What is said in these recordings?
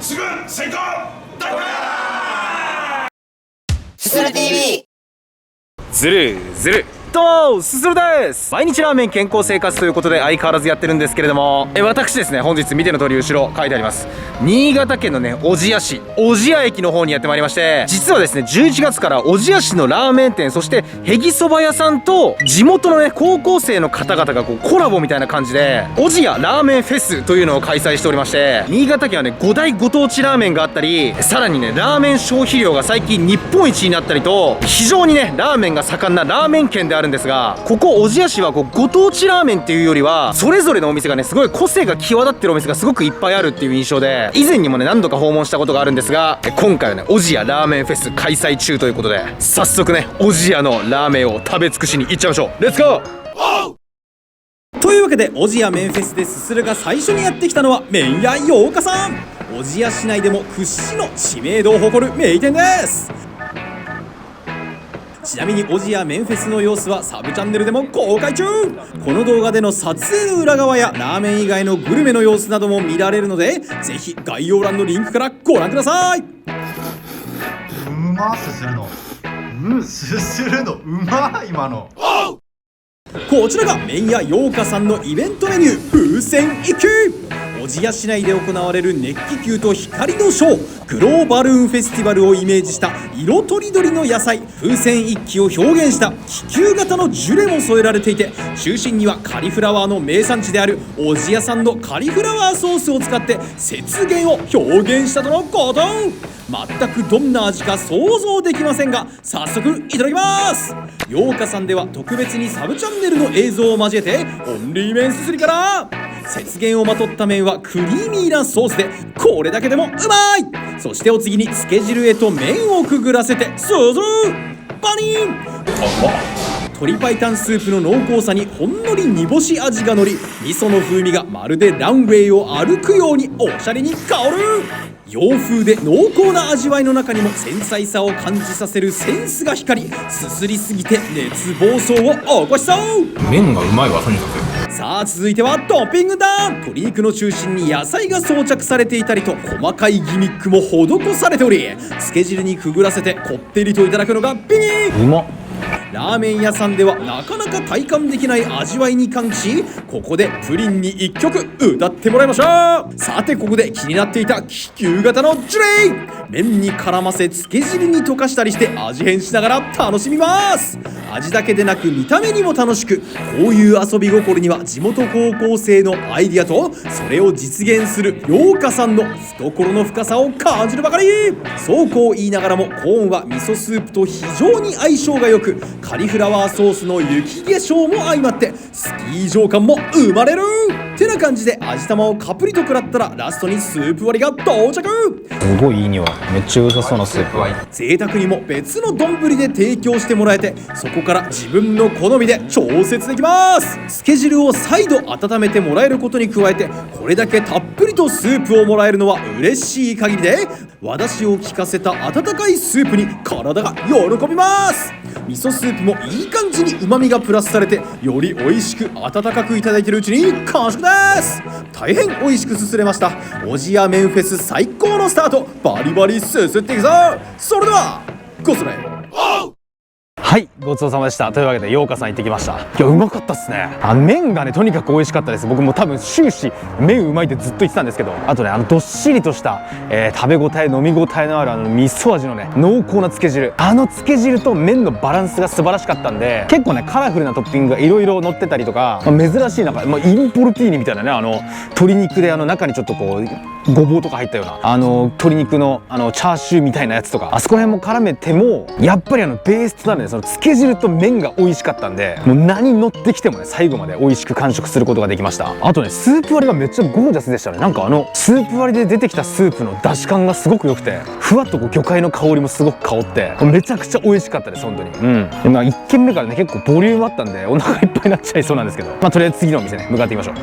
すぐ先行だこらすする TV。 ずるずるどうもすするです。毎日ラーメン健康生活ということで相変わらずやってるんですけれども、私ですね、本日見ての通り後ろ書いてあります、新潟県のね小千谷市小千谷駅の方にやってまいりまして、実はですね11月から小千谷市のラーメン店、そしてへぎそば屋さんと地元のね高校生の方々がこうコラボみたいな感じで小千谷ラーメンフェスというのを開催しておりまして、新潟県はね5大ご当地ラーメンがあったり、さらにねラーメン消費量が最近日本一になったりと、非常にねラーメンが盛んなラーメン県であるんですが、ここ小千谷市はこうご当地ラーメンっていうよりはそれぞれのお店がねすごい個性が際立ってるお店がすごくいっぱいあるっていう印象で、以前にもね何度か訪問したことがあるんですが、今回はね小千谷ラーメンフェス開催中ということで、早速ね小千谷のラーメンを食べ尽くしに行っちゃいましょう。レッツゴー。というわけで小千谷麺フェスですするが最初にやってきたのは麺屋ようかさん。小千谷市内でも屈指の知名度を誇る名店です。ちなみに小千谷麺フェスの様子はサブチャンネルでも公開中。この動画での撮影の裏側やラーメン以外のグルメの様子なども見られるので、ぜひ概要欄のリンクからご覧ください。すするのすするのうまい今の。こちらが麺屋ようかさんのイベントメニュー、風船一揆。小千谷市内で行われる熱気球と光のショー、グローバルーンフェスティバルをイメージした色とりどりの野菜、風船一揆を表現した気球型のジュレも添えられていて、中心にはカリフラワーの名産地である小千谷産のカリフラワーソースを使って雪原を表現したとのこと。全くどんな味か想像できませんが、早速いただきます。ようかさんでは特別にサブチャンネルの映像を交えてオンリー麺すすりから、雪原をまとった麺はクリーミーなソースでこれだけでもうまい。そしてお次につけ汁へと麺をくぐらせてスーズーパニン。鶏白湯スープの濃厚さにほんのり煮干し味がのり、味噌の風味がまるでランウェイを歩くようにおしゃれに香る。洋風で濃厚な味わいの中にも繊細さを感じさせるセンスが光り、すすりすぎて熱暴走を起こしそう。麺がうまいわとにかく。さあ続いてはトッピングだ。鶏肉の中心に野菜が装着されていたりと細かいギミックも施されており、つけ汁にくぐらせてこってりといただくのが美味。うまっ。ラーメン屋さんではなかなか体感できない味わいに感じ、ここでプリンに1曲歌ってもらいましょう。さてここで気になっていた気球型のジュレイ、麺に絡ませつけ汁に溶かしたりして味変しながら楽しみます。味だけでなく見た目にも楽しく、こういう遊び心には地元高校生のアイディアとそれを実現するようかさんの懐の深さを感じるばかり。そうこう言いながらもコーンは味噌スープと非常に相性が良く、カリフラワーソースの雪化粧も相まってスキー場感も生まれるってな感じで、味玉をカプリと食らったらラストにスープ割りが到着。すごいいい匂い、めっちゃ良さそうなスープ。贅沢にも別の丼で提供してもらえて、そこから自分の好みで調節できます。つけ汁を再度温めてもらえることに加えて、これだけたっぷりとスープをもらえるのは嬉しい限りで、和だしを効かせた温かいスープに体が喜びます。味噌スープもいい感じに旨味がプラスされて、より美味しく温かくいただいているうちに完食です。大変美味しくすすれました。小千谷麺フェス最高のスタート、バリバリすすっていくぞ。それではごそれ。はい、ごちそうさまでした。というわけでようかさん行ってきました。いやうまかったっすね。麺がねとにかく美味しかったです。僕も多分終始麺うまいってずっと言ってたんですけど、あとねどっしりとした、食べ応え飲み応えのある味噌味のね濃厚なつけ汁、つけ汁と麺のバランスが素晴らしかったんで、結構ねカラフルなトッピングがいろいろ乗ってたりとか、珍しいインポルティーニみたいなね鶏肉で中にちょっとこうごぼうとか入ったような鶏肉のチャーシューみたいなやつとか、あそこら辺も絡めてもやっぱりベースとなるねそのつけ汁と麺が美味しかったんで、もう何乗ってきてもね最後まで美味しく完食することができました。あとねスープ割りがめっちゃゴージャスでしたね。なんかスープ割りで出てきたスープの出汁感がすごく良くて、ふわっとこう魚介の香りもすごく香って、めちゃくちゃ美味しかったです本当に。で1軒目からね結構ボリュームあったんでお腹いっぱいになっちゃいそうなんですけど、とりあえず次のお店ね向かっていきましょう。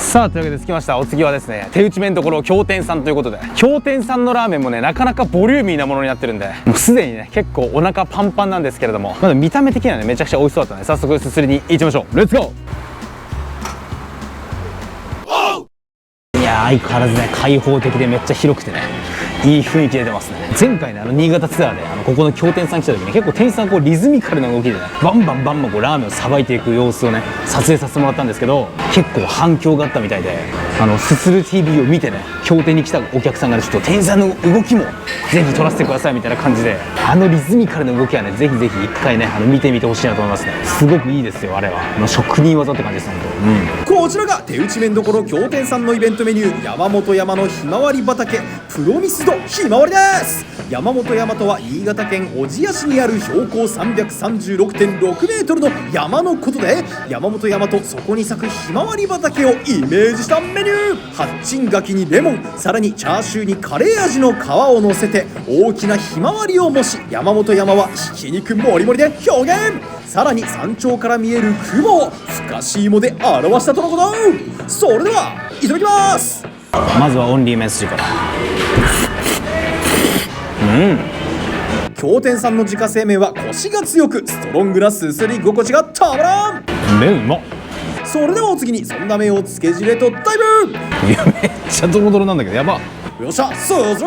さあというわけで着きました。お次はですね手打ち麺所京天さんということで、京天さんのラーメンもねなかなかボリューミーなものになってるんで、もうすでにね結構お腹パンパンなんですけれども、まだ見た目的にはねめちゃくちゃ美味しそうだったので、早速すすりに行きましょう。レッツゴー。いややー相変わらずね開放的でめっちゃ広くてねいい雰囲気出てますね。前回ね新潟ツアーでここの京天さん来た時に結構店員さんこうリズミカルな動きでねバンバンこうラーメンをさばいていく様子をね撮影させてもらったんですけど、結構反響があったみたいで、すする TV を見てね京天に来たお客さんがねちょっと店員さんの動きもぜひ撮らせてくださいみたいな感じで、リズミカルな動きはねぜひぜひ一回ね見てみてほしいなと思いますね。すごくいいですよあれは。職人技って感じです本当。こちらが手打ち麺どころ京天さんのイベントメニュー、山本山のひまわり畑プロミスドひまわりです。山本山とは新潟県小千谷市にある標高 336.6 メートルの山のことで、山本山とそこに咲くひまわり畑をイメージしたメニュー。八珍柿にレモン、さらにチャーシューにカレー味の皮を乗せて大きなひまわりを模し、山本山はひき肉もりもりで表現。さらに山頂から見える雲をふかし芋で表したとのこと。それではいただきます。まずはオンリー麺筋から。京天さんの自家製麺はコシが強くストロングなすすり心地がたまらん。麺うまっ。それではお次にそんな麺をつけ汁へとダイいやめっちゃドロドロなんだけどやば。ブ。よっしゃすず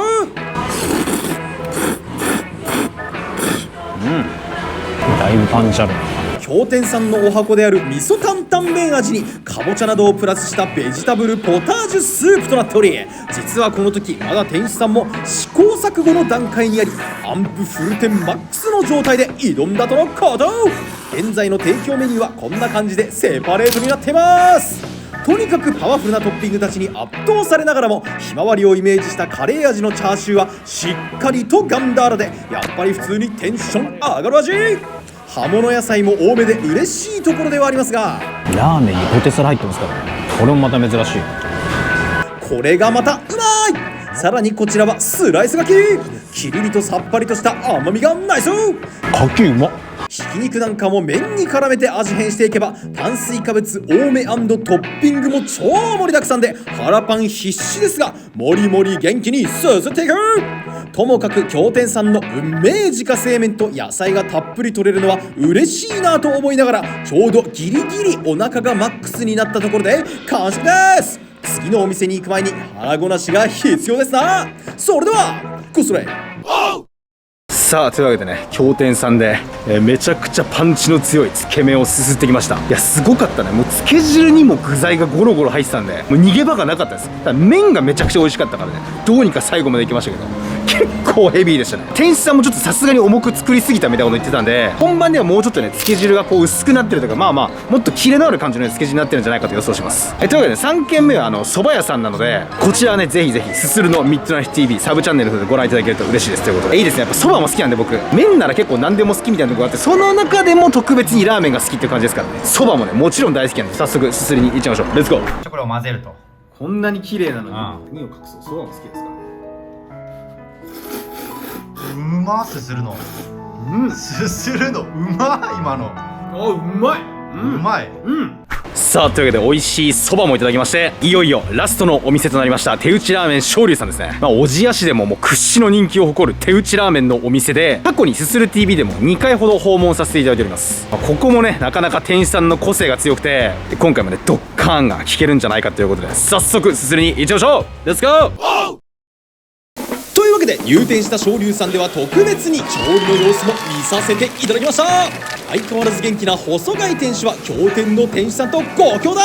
だいぶパンチある。京天さんのお箱である味噌担々麺味にかぼちゃなどをプラスしたベジタブルポタージュスープとなっており、実はこの時まだ店主さんも試行錯誤の段階にあり、アンプフルテンマックスの状態で挑んだとのこと。現在の提供メニューはこんな感じでセパレートになってます。とにかくパワフルなトッピングたちに圧倒されながらも、ひまわりをイメージしたカレー味のチャーシューはしっかりとガンダーラでやっぱり普通にテンション上がる味。葉物野菜も多めで嬉しいところではありますが、ラーメンにポテサラ入ってますからね。これもまた珍しい。これがまたうまい。さらにこちらはスライス柿、キリリとさっぱりとした甘みがナイス。柿うまっ。ひき肉なんかも麺に絡めて味変していけば、炭水化物多め&トッピングも超盛りだくさんで腹パン必至ですが、もりもり元気にすすっていく。ともかく京天さんの運命自家製麺と野菜がたっぷり取れるのは嬉しいなと思いながら、ちょうどギリギリお腹がマックスになったところで完食です。次のお店に行く前に腹ごなしが必要ですな。それではこそれ。さあというわけでね京天さんで、めちゃくちゃパンチの強いつけ麺をすすってきました。いやすごかったね。もうつけ汁にも具材がゴロゴロ入ってたんでもう逃げ場がなかったです。ただ麺がめちゃくちゃ美味しかったからね、どうにか最後まで行きましたけど結構ヘビーでしたね。店主さんもちょっとさすがに重く作りすぎたみたいなこと言ってたんで、本番ではもうちょっとねつけ汁がこう薄くなってるとか、まあまあもっとキレのある感じのつけ汁になってるんじゃないかと予想します。というわけで、ね、3軒目は蕎麦屋さんなので、こちらはねぜひぜひすするのミッドナイト TV サブチャンネルでご覧いただけると嬉しいですということで、いいですね。やっぱ蕎麦も好きなんで僕麺なら結構何でも好きみたいなところがあって、その中でも特別にラーメンが好きっていう感じですからね。蕎麦もねもちろん大好きなんで、早速すすりに行っちゃいましょう。レッツゴー。これを混ぜると。こんなに綺麗なのにうん身を隠す蕎麦も好きですからね。うますするの。すするのうまい今の。あうまい。うまい。さあというわけで美味しいそばもいただきまして、いよいよラストのお店となりました手打ちラーメン昇龍さんですね。小千谷市でももう屈指の人気を誇る手打ちラーメンのお店で、過去にすする TV でも2回ほど訪問させていただいております。ここもねなかなか店主さんの個性が強くて、今回もねドッカーンが聞けるんじゃないかということで、早速すすりに行っちゃいましょう。レッツゴー。というわけで入店した昇龍さんでは特別に調理の様子も見させていただきました。相変わらず元気な細貝店主は京天の店主さんとご兄弟。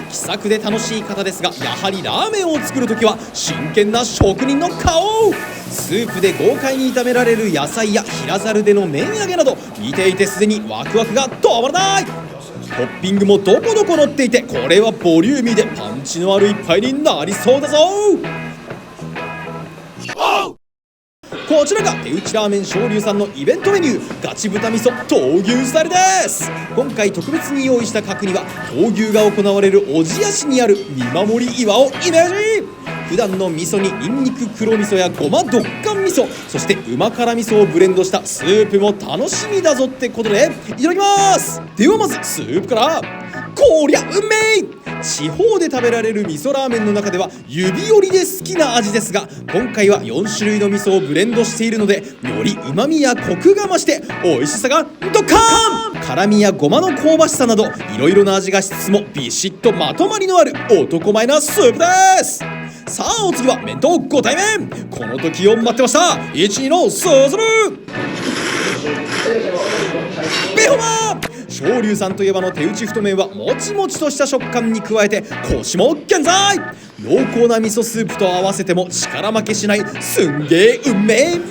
気さくで楽しい方ですが、やはりラーメンを作るときは真剣な職人の顔。スープで豪快に炒められる野菜や平ざるでの麺揚げなど、見ていてすでにワクワクが止まらない。トッピングもどこどこ乗っていて、これはボリューミーでパンチのある一杯になりそうだぞ。こちらが手打ちラーメン昇龍さんのイベントメニュー、ガチ豚味噌闘牛スタイルです。今回特別に用意した角煮は闘牛が行われる小千谷市にある見守り岩をイメージ。普段の味噌にニンニク黒味噌やごまドッカン味噌、そしてうま辛味噌をブレンドしたスープも楽しみだぞってことでいただきます。ではまずスープから。こりゃうめい。地方で食べられる味噌ラーメンの中では指折りで好きな味ですが、今回は4種類の味噌をブレンドしているので、より旨味やコクが増して美味しさがドッカーン。辛味やごまの香ばしさなどいろいろな味がしつつもビシッとまとまりのある男前なスープです。さあお次は面とご対面。この時を待ってました。1、2のスズルベホマ昇龍さんといえばの手打ち太麺はもちもちとした食感に加えてコシも健在。濃厚な味噌スープと合わせても力負けしないすんげえうめえ麺。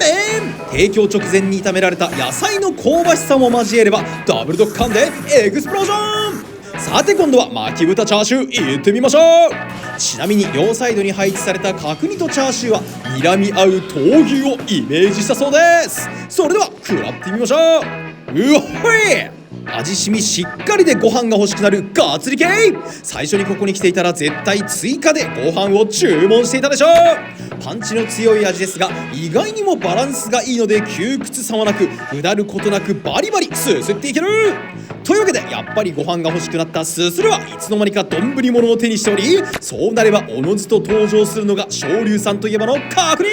提供直前に炒められた野菜の香ばしさも交えればダブルドッカンでエクスプロージョン。さて今度は巻き豚チャーシューいってみましょう。ちなみに両サイドに配置された角煮とチャーシューは睨み合う闘牛をイメージしたそうです。それでは食らってみましょう。うほい味しみしっかりでご飯が欲しくなるガッツリ系。最初にここに来ていたら絶対追加でご飯を注文していたでしょう。パンチの強い味ですが意外にもバランスがいいので窮屈さもなくうだることなくバリバリすすっていける。というわけでやっぱりご飯が欲しくなったすするはいつの間にか丼物を手にしており、そうなればおのずと登場するのが昇龍さんといえばの角煮。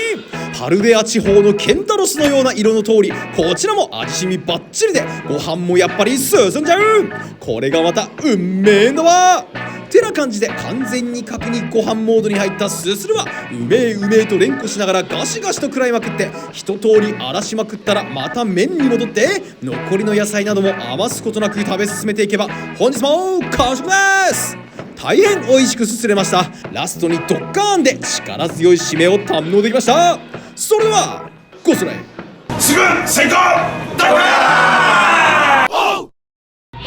パルデア地方のケンタロスのような色の通りこちらも味しみバッチリでご飯もやっぱり進んじゃう。これがまた運命のわてな感じで完全に角煮ご飯モードに入ったすするはうめえうめえと連呼しながらガシガシと食らいまくって一通り荒らしまくったらまた麺に戻って残りの野菜なども余すことなく食べ進めていけば本日も完食です。大変美味しくすすれました。ラストにドッカーンで力強い締めを堪能できました。それではごそれすぐ先行だ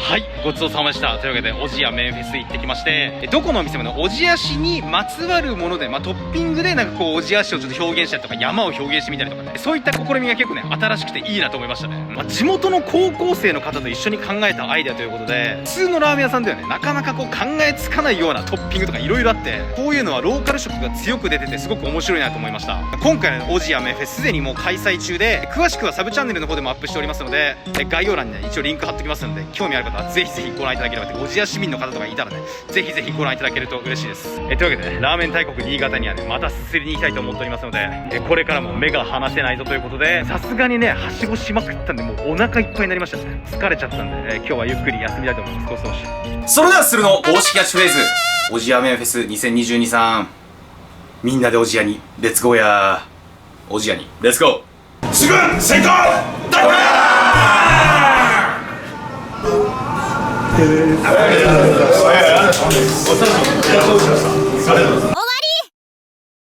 はい、ごちそうさまでした。というわけでおじや麺フェス行ってきまして、どこのお店もねおじやしにまつわるもので、トッピングでなんかこうおじやしをちょっと表現したりとか山を表現してみたりとかね、そういった試みが結構ね新しくていいなと思いましたね。地元の高校生の方と一緒に考えたアイデアということで、普通のラーメン屋さんではねなかなかこう考えつかないようなトッピングとかいろいろあって、こういうのはローカル色が強く出ててすごく面白いなと思いました。今回のおじや麺フェスすでにもう開催中で、詳しくはサブチャンネルの方でもアップしておりますので、概要欄にね一応リンク貼っておきますので、興味ある方はぜひぜひご覧いただければと。おじや市民の方とかいたらねぜひぜひご覧いただけると嬉しいです。というわけでねラーメン大国新潟にはねまたすすりに行きたいと思っておりますので、これからも目が離せないぞということで、さすがにねはしごしまくったんでもうお腹いっぱいになりましたね。疲れちゃったんで、今日はゆっくり休みたいと思います。ごちそうさまでした。それではするの公式キャッチフレーズ、おじや麺フェス2022さん、みんなでおじやにレッツゴーやー、おじやにレッツゴー。すぐ先行だ